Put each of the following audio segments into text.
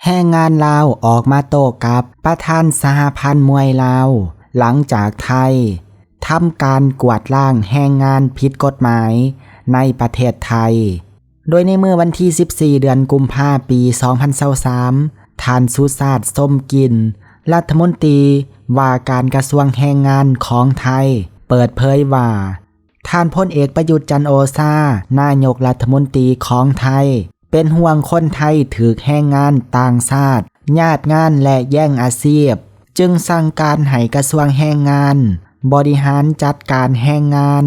แรงงานลาวออกมาโต้กับประธานสหพันธ์มวยลาวหลังจากไทยทำการกวาดล้างแรงงานผิดกฎหมายในประเทศไทยโดยในเมื่อวันที่14เดือนกุมภาพันธ์ปี2023ท่านสุชาติ ส้มกลิ่นรัฐมนตรีว่าการกระทรวงแรงงานของไทยเปิดเผยว่าท่านพลเอกประยุทธ์จันทร์โอชานายกรัฐมนตรีของไทยเป็นห่วงคนไทยถูกแรงงานต่างชาติญาติงานและแย่งอาชีพจึงสั่งการให้กระทรวงแรงงานบริหารจัดการแรงงาน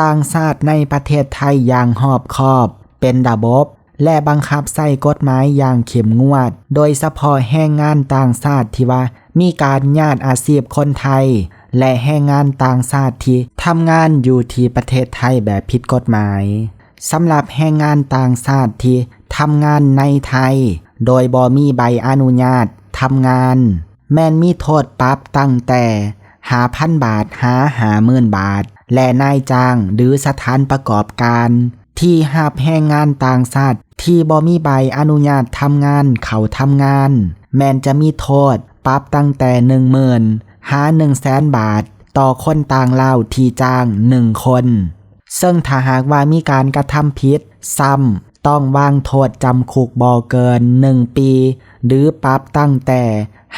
ต่างชาติในประเทศไทยอย่างรอบคอบเป็นระบบและบังคับใช้กฎหมายอย่างเข้มงวดโดยเฉพาะแรงงานต่างชาติที่ว่ามีการญาติอาชีพคนไทยและแรงงานต่างชาติที่ทำงานอยู่ที่ประเทศไทยแบบผิดกฎหมายสำหรับแรงงานต่างชาติที่ทำงานในไทยโดยบ่มีใบอนุญาตทำงานแม้นมีโทษปรับตั้งแต่ 5,000 บาทหา 50,000 บาทและนายจ้างหรือสถานประกอบการที่รับแรงงานต่างชาติที่บ่มีใบอนุญาตทำงานเข้าทำงานแม้นจะมีโทษปรับตั้งแต่ 10,000 หา 100,000 บาทต่อคนต่างลาวที่จ้าง1คนซึ่งถ้าหากว่ามีการกระทำผิดซ้ำต้องวางโทษจำคุกบ่เกิน1ปีหรือปรับตั้งแต่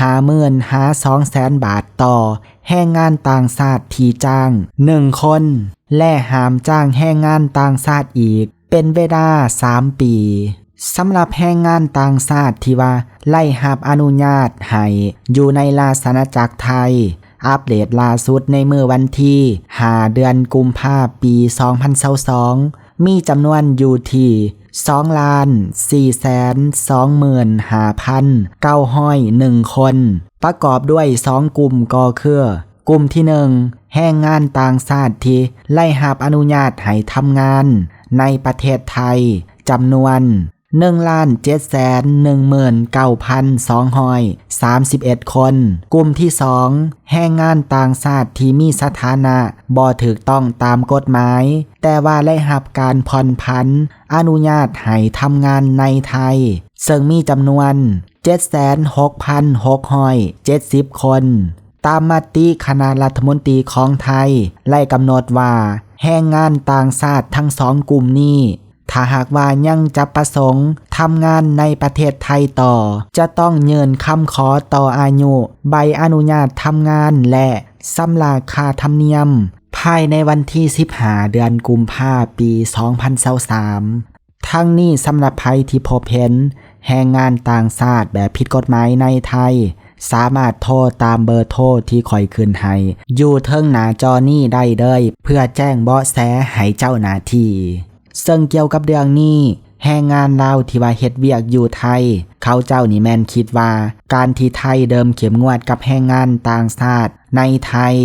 50,000 หา 200,000 บาทต่อแรงงานต่างชาติที่จ้าง1คนและห้ามจ้างแรงงานต่างชาติอีกเป็นเวลา3ปีสำหรับแรงงานต่างชาติที่ว่าไล่รับอนุญาตให้อยู่ในราชอาณาจักรไทยอัปเดตล่าสุดในเมื่อวันที่5เดือนกุมภาพันธ์ปี2022มีจำนวนอยู่ที่2,425,901 คนประกอบด้วย2กลุ่มก็คือกลุ่มที่1แรงงานต่างชาติที่ไล่รับอนุญาตให้ทำงานในประเทศไทยจำนวน 1,719,231 คนกลุ่มที่2แรงงานต่างชาติที่มีสถานะบ่ถูกต้องตามกฎหมายแต่ว่าได้รับการผ่อนผันอนุญาตให้ทำงานในไทยซึ่งมีจำนวน 76,670 คนตามมติคณะรัฐมนตรีของไทยได้กำหนดว่าแรงงานต่างชาติทั้ง2กลุ่มนี้ถ้าหากว่ายังจะประสงค์ทำงานในประเทศไทยต่อจะต้องยื่นคำขอต่ออายุใบอนุญาตทำงานและชำระค่าธรรมเนียมภายในวันที่15เดือนกุมภาพันธ์ปี2023ทั้งนี้สำหรับภัยที่พบเห็นแรงงานต่างชาติแบบผิดกฎหมายในไทยสามารถโทรตามเบอร์โทรที่ค่อยขึ้นให้อยู่เทิงหน้าจอนี้ได้เลยเพื่อแจ้งเบาะแสให้เจ้าหน้าที่ซึ่งเกี่ยวกับเรื่องนี้แรงงานลาวที่ว่าเฮ็ดเวียกอยู่ไทยเขาเจ้านี่แม่นคิดว่าการที่ไทยเดิมเข้มงวดกับแรงงานต่างชาติในไทย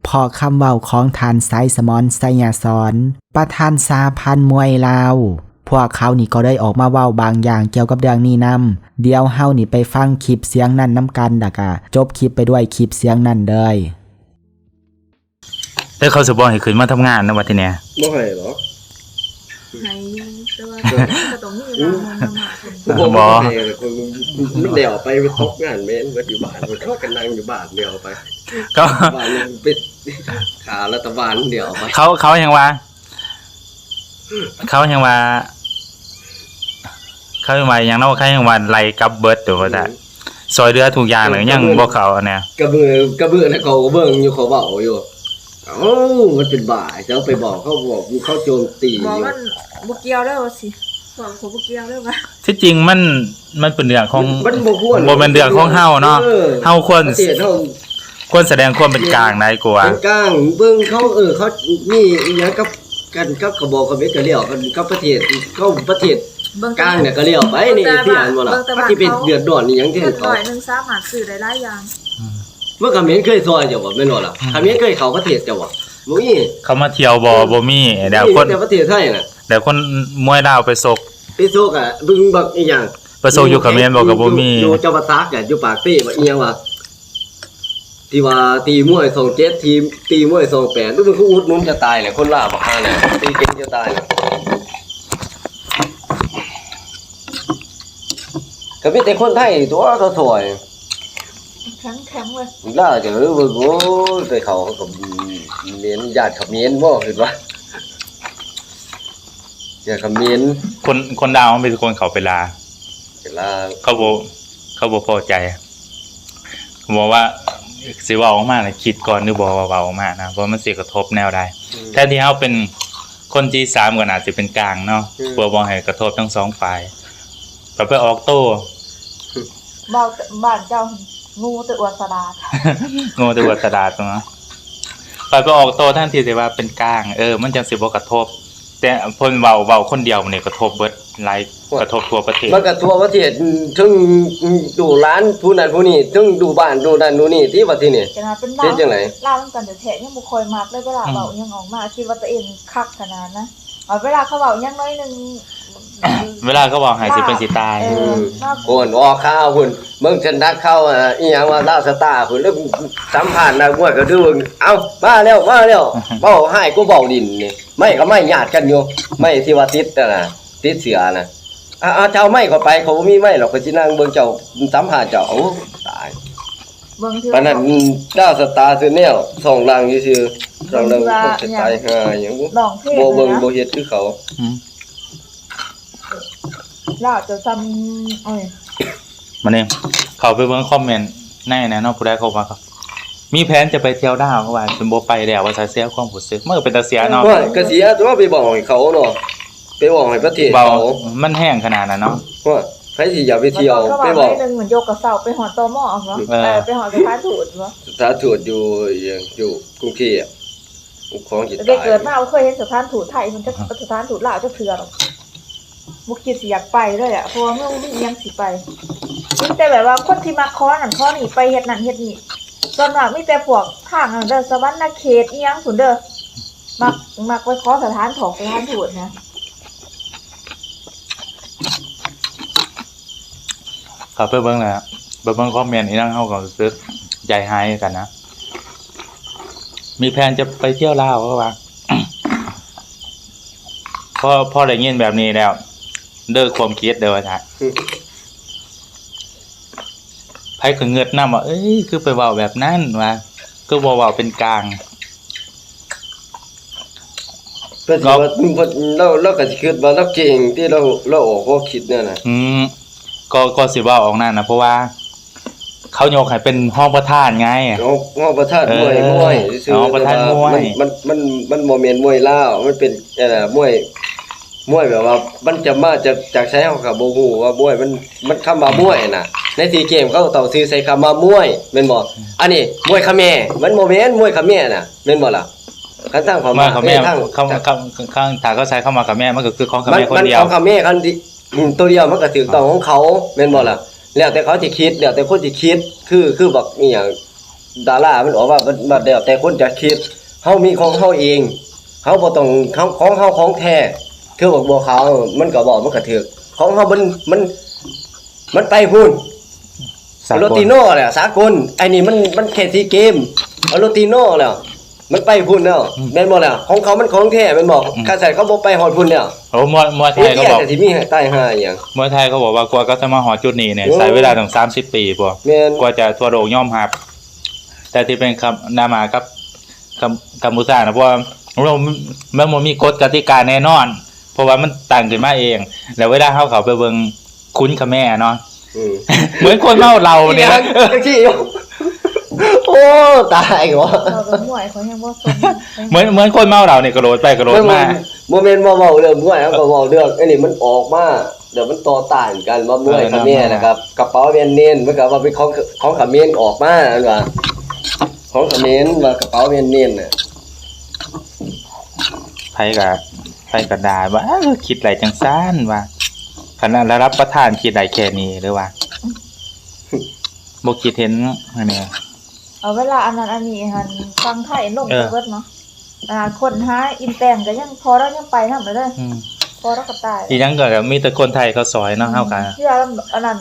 เพราะคำเว้าของท่านไสสมรไสยสอนประธานสหพันธ์มวยลาวพวกเขานี่ก็ได้ออกมาเว้าบางอย่างเกี่ยวกับเรื่องนี้นำเดี๋ยวเฮานี่ไปฟังคลิปเสียงนั้นนำกันแล้วก็จบคลิปไปด้วยคลิปเสียงนั้นเด้อแล้วเขาสิบ่ให้ขึ้นมาทำงานนะว่าทีเนี้ยบ่ให้หรอให้แต่ว่าก็ต้องมีเวลามาบ่ให้มันเดี่ยวไปตกงานแม่นบ่อยู่บ้านมันก็กันนั่งอยู่บ้านเดี่ยวไปก็บ้านมันปิดขารัฐบาลเดี่ยวไปเขายังว่าอย่างนั้นว่าเขายังว่าไล่กลับเบิดตัวว่าได้ซอยเรือทุกอย่างเลยยังบ่เข้าอันเนี้ยกระเบือแล้วเขาเบิ่งอยู่เขาเว้าอยู่มันเป็นบ่าเจ้าไปบอกเขาบอกเขาโจมตีบอกมันบ่เกี่ยวแล้วสิบอกผมบ่เกี่ยวแล้วว่าที่จริงมันเป็นเรื่องของมันบ่ควรบ่เป็นเรื่องของเฮาเนาะเฮาควรแสดงความเป็นกลางได้กว่าเป็นกลางเบิ่งเขาเขานี่อีหยังกับกันกับกระบอกกระเม็ดก็เลี้ยวกันกับประเทศเขาประเทศกลางเนี่ยก็เลี้ยวไปนี่ที่อ่านบ่ล่ะที่เป็นเดือดร้อนนี่หยังแท้เขา100นึงสามารถซื้อได้หลายอย่างเมื่อเขมรเคยซอยเจ้าบ่แม่นบ่ล่ะเขมรเคยเข้าประเทศเจ้าบ่มีเขามาเที่ยวบ่มีเดี๋ยวคนแต่ประเทศไทยน่ะเดี๋ยวคนมวยลาวไปซกอ่ะบึงบักอีหยังไปซกอยู่เขมรบ่ก็บ่มีอยู่จังหวัดตากอ่ะอยู่ปากเป้ว่าอีหยังว่าที่ว่าตีมวย27ทีมตีมวย28ดูมันคืออุดหนุนจะตายแหละคนลาวบักฮาเนี่ยตีเก่งจะตายเข ก็มีแต่คนไทยตัวถอย แข็งเลย ล่าจะรู้ว่าโอ้ไปเขาก็เมียนญาติเขมรบ่คือว่าญาติเขมร คนดาวมันเป็นคนเขาไปลา เวลา เขาบ่พอใจเขาบอกว่าสิเว้าออกมาน่ะคิดก่อนหรือบ่ว่าเว้าออกมานะเพราะมันสิกระทบแนวใดแท้ที่เฮาเป็นคนที่3ก็น่าสิเป็นกลางเนาะเพื่อบ่ให้กระทบทั้งสองฝ่ายก็ไปออกโต้ บ้านเจ้างูตะอวดสะดาด โง่แต่ว่าสะดาดเนาะไปออกโต้ท่านที่สิว่าเป็นกลางมันจังสิบ่กระทบ แต่เพิ่นเว้าคนเดียวมันนี่กระทบเบิดหลายกระทบทั่วประเทศ มันก็ทั่วประเทศถึงดูร้านผู้นั้นผู้นี้ถึงดูบ้านดูนั่นดูนี่ที่ว่าที่นี่ จะมาเป็น เฮ็ดจังได๋ เล่ากันแต่แท้ยังบ่ค่อยมักเลยเวลาเว้ายังออกมาคิดว่าตัวเองคักขนาดนะเอาเวลาเขาเว้ายังน้อยนึง เวลาเขาบอกให้สิเป็นสิตาย โอนออกข่าวพุ่นเบิ่งฉันนักเข้าอีหยังว่าลาวสตาร์พุ่นแล้วสัมภาษณ์นักมวยก็ดูเอ้ามาแล้วเว้าให้กูเว้าดินนี่ไม่ก็ไม่ญาติกันอยู่ไม่ที่ว่าติดน่ะติดเสือน่ะเจ้าไม่ก็ไปเขาบ่มีไม่หรอกก็สินั่งเบิ่งเจ้าสัมภาษณ์เจ้าโอ้ตาย เบิ่งที่ ปานนั้นลาวสตาร์ซื่อแนวส่องล่างซื่อๆส่องล่างก็จะตายห่าหยัง น้องเพลง บ่เบิ่ง นะ บ่เฮ็ดคือเขา ล่าจะซ้ำเอ้ย มานี่เขาไปเบิ่งคอมเมนต์ในแน่เนาะผู้ใดเขาว่าครับมีแผนจะไปเที่ยวดาวเขาว่าสิบ่ไปแล้วว่าจะเสียความรู้สึกมันก็เป็นตาเสียเนาะ ว่าก็เสียตัวไปบอกให้เขาเนาะไปบอกให้ประเทศ เบา เขา มันแห้งขนาดนั้นเนาะ ว่าใครสิอยากไปเที่ยว มัน ไป ก็ บอก ว่านึงเหมือนโยกกระเสาไปหอตมเหรอไปหอสถานทูตเหรอ สถานทูตอยู่กรุงเทพของจิต ได้ ตาย เกิดมาเคยเห็นสถานทูตไทยมันจะสถานทูตลาวจะเถื่อหรอกมุกคิดสิอยากไปเลยอ่ะเพราะว่าเมื่อมียังสิไปแต่แบบว่าคนที่มาค้อนั่นค้อนี่ไปเฮ็ดนั่นเฮ็ดนี่ส่วนมากมีแต่พวกทางอันเด้อสวรรค์เขตอีหยังสุนเด้อมักไปขอสถานทูตนะ เขาไปเบิ่งแล้วไปเบิ่งคอมเมนต์อีนั่งเฮาก็รู้สึกใจหายกันนะมีแผนจะไปเที่ยวลาวเขาว่า พอได้ยินแบบนี้แล้วเด้อความคิดเด้อว่าซั่นไผก็เงิดนำว่าเอ้ยคือไปเว้าแบบนั้นว่าคือบ่เว้าเป็นกลาง เพิ่นสิว่าเราก็สิคิดว่าเราเก่งที่เราออกข้อคิดเนี่ยน่ะ ก็สิว่าออกนั่นนะเพราะว่า เขายกให้เป็นห้องประธานไง ห้องประธานมวยซื่อ ห้องประธานมวย มันบ่แม่นมวยลาวมันเป็นมวยแบบว่ามันจะมาจากใช้เฮาก็บ่ฮู้ว่ามวยมันคำว่ามวยน่ะในซีเกมเขาต้องซื้อใส่คำว่ามวยแม่นบ่อันนี้มวยเขมรมันบ่แม่นมวยเขมรน่ะแม่นบ่ล่ะคันทางความ มากับแม่ ทาง ข้างถ้าเขาใช้เข้ามากับแม่มันก็คือของกับแม่คนเดียว มันของเขมรคันที่ตัวเดียวมันก็ถูกต้องของเขาแม่นบ่ล่ะแล้วแต่เขาสิคิดแล้วแต่คนสิคิดคือบักอีหยังดารามันออกว่ามันแล้วแต่คนจะคิดเฮามีของเฮาเองเฮาบ่ต้องของเฮาของแท้คือบัวขาวมันก็บอกมันก็ถูกของเฮามันไปพุ่น โรติโน่แหละสากลไอ้นี่มันแค่ซีเกมเอาโรติโน่แล้วมันไปพุ่นแล้วแม่นบ่ล่ะของเขามันของแท้แม่นบ่กาใส่เขาบ่ไปฮอดพุ่นแล้ว โอ้มวยไทยเขาบอก แต่สิมีใต้หาอีหยัง มวยไทยเขาบอกว่ากว่าเขาจะมาหอจุดนี้เนี่ยใช้เวลาถึง30 ปีบ่ แม่น กว่าจะทั่วโลกยอมรับแต่ที่เป็นคำนามากับกัมพูชานะเพราะว่าเรามันบ่มีกฎกติกาแน่นอน เพราะว่ามันตั้งขึ้นมาเอง แล้วเวลาเขาไปเบิ่งคุ้นคำแม่เนาะ เหมือนคนเมาเราเนี่ย จังซี่อยู่โอ้ตายเหรอ เราเป็นมวยเขายังบ่สน เหมือนคนเมาเราเนี่ยกระโดดไปกระโดดมา บ่แม่นบ่เว้าเรื่องมวยครับก็เว้าเรื่องไอ้นี่มันออกมาเดี๋ยวมันต่อต้านกันว่ามวยเขมรนะครับกระเป๋าแบรนด์เนมมันก็ว่าเป็นของเขมรออกมาอันว่าของเขมรว่ากระเป๋าแบรนด์เนมน่ะ ไผก็ด่าว่าคิดไรจังซ่านว่าขนาดระดับประธานคิดได้แค่นี้หรือว่าบ่คิดเห็นอันนี้ เอาเวลาอันนั้นอันนี้หันฟังไทยลงไปเบิดเนาะคนหาอินแตงก็ยังพอเรายังไปนำเลยพอเราก็ตาย อีหยังก็มีแต่คนไทยเขาซอยเนาะเฮากัน ที่ว่าอันนั้น